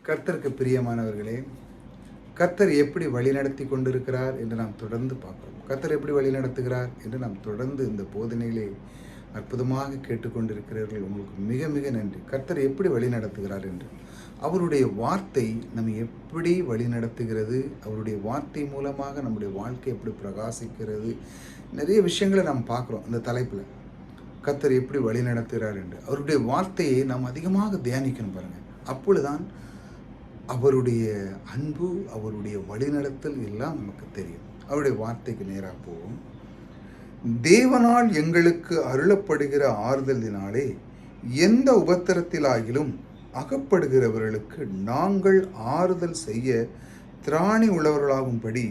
கர்த்தருக்கு பிரியமானவர்களே, கர்த்தர் எப்படி வழிநடத்தி கொண்டிருக்கிறார் என்று நாம் தொடர்ந்து பார்க்கிறோம். கர்த்தர் எப்படி வழிநடத்துகிறார் என்று நாம் தொடர்ந்து இந்த போதனையிலே அற்புதமாக கேட்டுக்கொண்டிருக்கிறவர்கள் உங்களுக்கு மிக மிக நன்றி. கர்த்தர் எப்படி வழிநடத்துகிறார் என்று. அவருடைய வார்த்தை நம்மை எப்படி வழிநடத்துகிறது, அவருடைய வார்த்தை மூலமாக நம்முடைய வாழ்க்கை எப்படி பிரகாசிக்கிறது, நிறைய விஷயங்களை நாம் பார்க்குறோம் இந்த தலைப்பில். கர்த்தர் எப்படி வழிநடத்துகிறார் என்று. அவருடைய வார்த்தையை நாம் அதிகமாக தியானிக்கணும் பாருங்கள். அப்பொழுதுதான் அவருடைய அன்பு, அவருடைய வழிநடத்தல் எல்லாம் நமக்கு தெரியும். அவருடைய வார்த்தைக்கு நேராக போவோம். தேவனால் எங்களுக்கு அருளப்படுகிற ஆறுதலினாலே எந்த உபத்திரத்திலாகிலும் அகப்படுகிறவர்களுக்கு நாங்கள் ஆறுதல் செய்ய திராணி உள்ளவர்களாகும்படி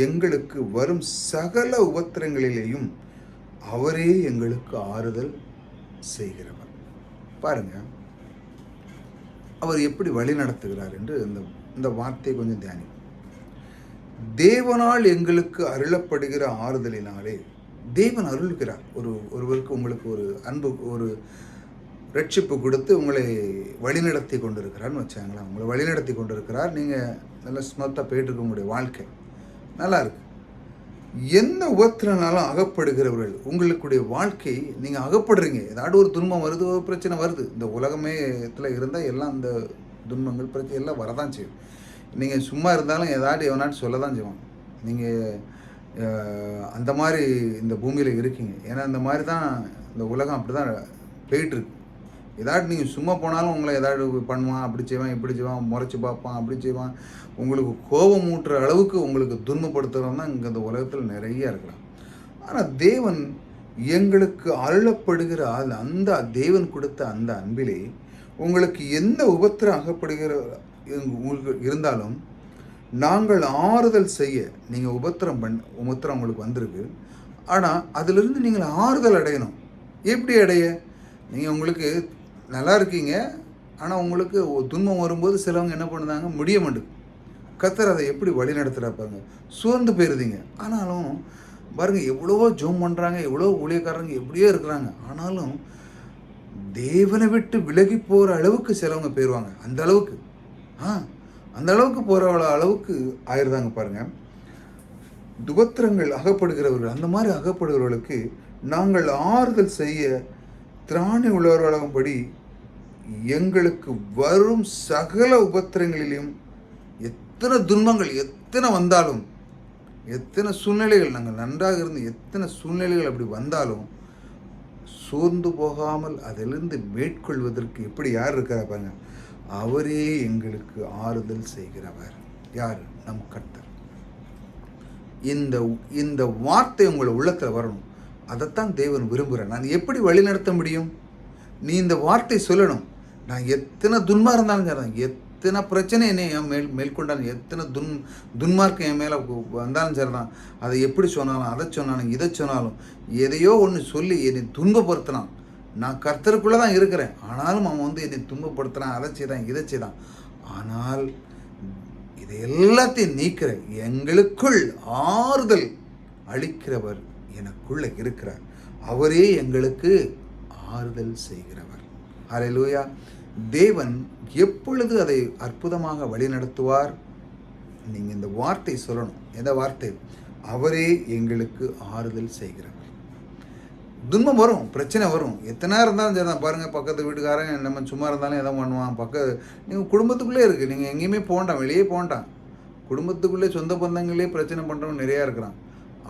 எங்களுக்கு வரும் சகல உபத்திரங்களிலேயும் அவரே எங்களுக்கு ஆறுதல் செய்கிறவர். பாருங்க, அவர் எப்படி வழி நடத்துகிறார் என்று இந்த வார்த்தையை கொஞ்சம் தியானி. தேவனால் எங்களுக்கு அருளப்படுகிற ஆறுதலினாலே, தேவன் அருள்கிறார். ஒருவருக்கு உங்களுக்கு ஒரு அன்பு, ஒரு ரட்சிப்பு கொடுத்து உங்களை வழிநடத்தி கொண்டிருக்கிறார்னு வச்சாங்களா. உங்களை வழிநடத்தி கொண்டிருக்கிறார். நீங்கள் நல்லா ஸ்மூத்தாக போயிட்டுருக்க உங்களுடைய வாழ்க்கை நல்லா இருக்கு. எந்த உபத்திரனாலும் அகப்படுகிறவர்கள், உங்களுடைய வாழ்க்கை நீங்கள் அகப்படுறீங்க. ஏதாவது ஒரு துன்பம் வருது, ஒரு பிரச்சனை வருது. இந்த உலகமேத்தில் இருந்தால் எல்லாம் இந்த துன்பங்கள் பிரச்சனை எல்லாம் வரதான் செய்யும். நீங்கள் சும்மா இருந்தாலும் ஏதாவது எவனாட்டு சொல்ல தான் செய்வான். நீங்கள் அந்த மாதிரி இந்த பூமியில் இருக்கீங்க. ஏன்னா இந்த மாதிரி தான் இந்த உலகம் அப்படி தான் போயிட்டுருக்கு. ஏதாவது நீங்கள் சும்மா போனாலும் உங்களை ஏதாவது பண்ணுவான், அப்படி செய்வான், இப்படி செய்வான், முறைச்சி பார்ப்பான், அப்படி செய்வான். உங்களுக்கு கோபம் ஊட்டுற அளவுக்கு உங்களுக்கு துன்பப்படுத்துகிறவங்க தான் இங்கே இந்த உலகத்தில் நிறைய இருக்கலாம். ஆனால் தேவன் எங்களுக்கு அருளப்படுகிற அந்த தேவன் கொடுத்த அந்த அன்பிலே உங்களுக்கு எந்த உபத்திரம் அகப்படுகிற உங்களுக்கு இருந்தாலும் நாங்கள் ஆறுதல் செய்ய, நீங்கள் உபத்திரம் உங்களுக்கு வந்திருக்கு, ஆனால் அதிலிருந்து நீங்கள் ஆறுதல் அடையணும். எப்படி அடைய? நீங்கள் உங்களுக்கு நல்லா இருக்கீங்க, ஆனால் உங்களுக்கு துன்பம் வரும்போது சிலவங்க என்ன பண்ணுறாங்க, முடிய மாட்டேங்குது. கர்த்தர் அதை எப்படி வழி நடத்துகிறாப்பாங்க, சோர்ந்து போயிருந்தீங்க. ஆனாலும் பாருங்கள், எவ்வளவோ ஜோம் பண்ணுறாங்க, எவ்வளோ ஊழியக்காரங்க எப்படியோ இருக்கிறாங்க, ஆனாலும் தேவனை விட்டு விலகி போகிற அளவுக்கு சிலவங்க போயிடுவாங்க. அந்த அளவுக்கு போகிற அளவுக்கு ஆயிடுறாங்க பாருங்கள். உபத்திரங்கள் அகப்படுகிறவர்கள், அந்த மாதிரி அகப்படுகிறவர்களுக்கு நாங்கள் ஆறுதல் செய்ய திராணி உள்ளவர்களாகும்படி எங்களுக்கு வரும் சகல உபத்திரங்களிலும் எத்தனை துன்பங்கள் எத்தனை வந்தாலும், எத்தனை சூழ்நிலைகள், நாங்கள் நன்றாக இருந்து எத்தனை சூழ்நிலைகள் அப்படி வந்தாலும் சோர்ந்து போகாமல் அதிலிருந்து மேற்கொள்வதற்கு எப்படி யார் இருக்கிறா பாருங்க, அவரே எங்களுக்கு ஆறுதல் செய்கிறவர். யார்? நம் கர்த்தர். இந்த வார்த்தை உங்களை உள்ளத்தில் வரணும். அதைத்தான் தேவன் விரும்புகிறேன். நான் எப்படி வழி நடத்த முடியும்? நீ இந்த வார்த்தை சொல்லணும். நான் எத்தனை துன்மா இருந்தாலும் சரிதான், எத்தனை பிரச்சனை என்னை என் மேற்கொண்டாலும், எத்தனை துன்மார்க்கம் என் மேலே வந்தாலும் சரிதான், அதை எப்படி சொன்னாலும், அதை சொன்னாலும், இதை சொன்னாலும், எதையோ ஒன்று சொல்லி என்னை துன்பப்படுத்தினான். நான் கர்த்தருக்குள்ளே தான் இருக்கிறேன், ஆனாலும் அவன் என்னை துன்பப்படுத்துகிறான், அதை செய்தான், இதை செய்தான். ஆனால் இதை எல்லாத்தையும் நீக்கிற, எங்களுக்குள் ஆறுதல் அளிக்கிறவர் எனக்குள்ளே இருக்கிறார். அவரே எங்களுக்கு ஆறுதல் செய்கிறவர். ஹல்லேலூயா. தேவன் எப்பொழுது அதை அற்புதமாக வழிநடத்துவார்? நீங்கள் இந்த வார்த்தை சொல்லணும். எந்த வார்த்தை? அவரே எங்களுக்கு ஆறுதல் செய்கிறவர். துன்பம் வரும், பிரச்சனை வரும், எத்தனை இருந்தாலும் சரி தான். பாருங்கள், பக்கத்து வீட்டுக்காரங்க நம்ம சும்மா இருந்தாலும் எதை பண்ணுவான். நீங்கள் குடும்பத்துக்குள்ளே இருக்குது, நீங்கள் எங்கேயுமே போகண்டாம், வெளியே போகண்டாம். குடும்பத்துக்குள்ளே சொந்த பந்தங்களே பிரச்சனை பண்ணுறவங்க நிறையா இருக்கிறான்.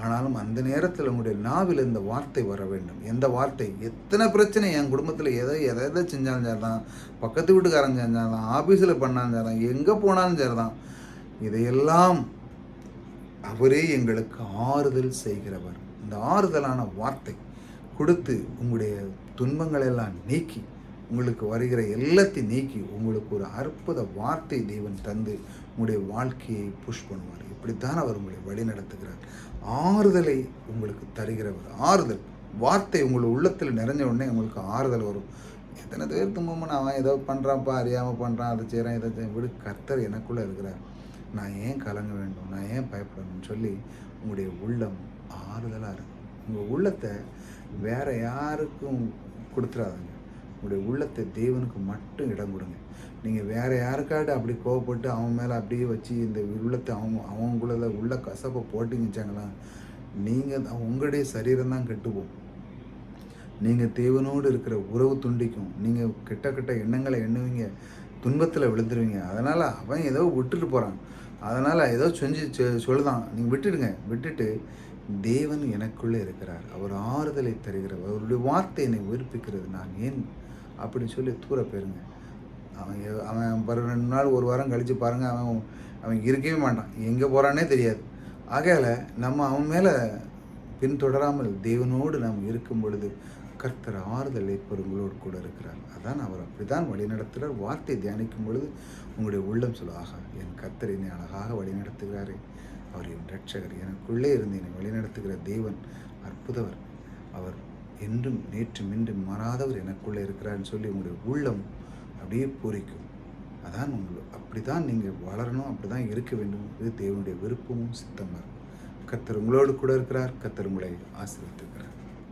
ஆனாலும் அந்த நேரத்தில் உங்களுடைய நாவில் இந்த வார்த்தை வர வேண்டும். எந்த வார்த்தை? எத்தனை பிரச்சனை என் குடும்பத்தில் எதை செஞ்சாலும் சரிதான், பக்கத்து வீட்டுக்காரன் செஞ்சாலும், ஆஃபீஸில் பண்ணாலும் சரிதான், எங்கே போனாலும் சரிதான், இதையெல்லாம் அவரே எங்களுக்கு ஆறுதல் செய்கிறவர். இந்த ஆறுதலான வார்த்தை கொடுத்து உங்களுடைய துன்பங்களெல்லாம் நீக்கி, உங்களுக்கு வருகிற எல்லாத்தையும் நீக்கி, உங்களுக்கு ஒரு அற்புத வார்த்தை தேவன் தந்து உங்களுடைய வாழ்க்கையை புஷ் பண்ணுவார். இப்படித்தான் அவர் உங்களை வழி நடத்துகிறார். ஆறுதலை உங்களுக்கு தருகிறவர். ஆறுதல் வார்த்தை உங்கள் உள்ளத்தில் நிறைஞ்ச உடனே உங்களுக்கு ஆறுதல் வரும். எத்தனை பேர் துன்பம்னு அவன் ஏதோ பண்ணுறான்ப்பா, அறியாமல் பண்ணுறான், அதை செய்கிறான், இதை செய்ய விடு, கர்த்தர் எனக்குள்ளே இருக்கிறார், நான் ஏன் கலங்க வேண்டும், நான் ஏன் பயப்படணும்னு சொல்லி உங்களுடைய உள்ளம் ஆறுதலாக இருக்கும். உங்கள் உள்ளத்தை வேறு யாருக்கும் கொடுத்துடாதுங்க. உங்களுடைய உள்ளத்தை தேவனுக்கு மட்டும் இடம் கொடுங்க. நீங்கள் வேறு யாருக்காவது அப்படி கோவப்பட்டு அவன் மேலே அப்படியே வச்சு இந்த உள்ளத்தை அவங்கள உள்ள கசப்பை போட்டிங்கச்சாங்களா, நீங்கள் உங்களுடைய சரீரம் தான் கெட்டுப்போம். நீங்கள் தேவனோடு இருக்கிற உறவு துண்டிக்கும். நீங்கள் கெட்ட கெட்ட எண்ணங்களை எண்ணுவீங்க, துன்பத்தில் விழுந்துருவீங்க. அதனால் அவன் ஏதோ விட்டுட்டு போகிறான், அதனால் ஏதோ சொல்லுதான், நீங்கள் விட்டுடுங்க. விட்டுட்டு தேவன் எனக்குள்ளே இருக்கிறார், அவர் ஆறுதலை தருகிறவர், அவருடைய வார்த்தை என்னை உயிர்ப்பிக்கிறது, நான் ஏன் அப்படின்னு சொல்லி தூர போயிருங்க. அவன் 2 நாள் 1 வாரம் கழித்து பாருங்கள், அவன் இருக்கவே மாட்டான், எங்கே போகிறானே தெரியாது. ஆகையால் நம்ம அவன் மேலே பின்தொடராமல் தேவனோடு நாம் இருக்கும் பொழுது கர்த்தர் ஆறுதலை உங்களோடு கூட இருக்கிறார். அதான் அவர் அப்படிதான் வழி நடத்துகிறார். வார்த்தை தியானிக்கும் பொழுது உங்களுடைய உள்ளம் சொல்லும், ஆகா என் கர்த்தர் என்னை அழகாக வழி நடத்துகிறாரே, அவர் என் ரட்சகர், எனக்குள்ளே இருந்து என்னை வழிநடத்துகிற தேவன் அற்புதவர், அவர் என்றும் நேற்றும் இன்றும் மாறாதவர் எனக்குள்ளே இருக்கிறார்னு சொல்லி உங்களுடைய உள்ளம் அப்படியே பூரிக்கும். அதான் அப்படி தான் நீங்கள் வளரணும், அப்படி தான் இருக்க வேண்டும். இது தேவனுடைய விருப்பமும் சித்தமாக இருக்கும். கர்த்தர் உங்களோடு கூட இருக்கிறார். கர்த்தர் உங்களை ஆசீர்வதிக்கிறார்.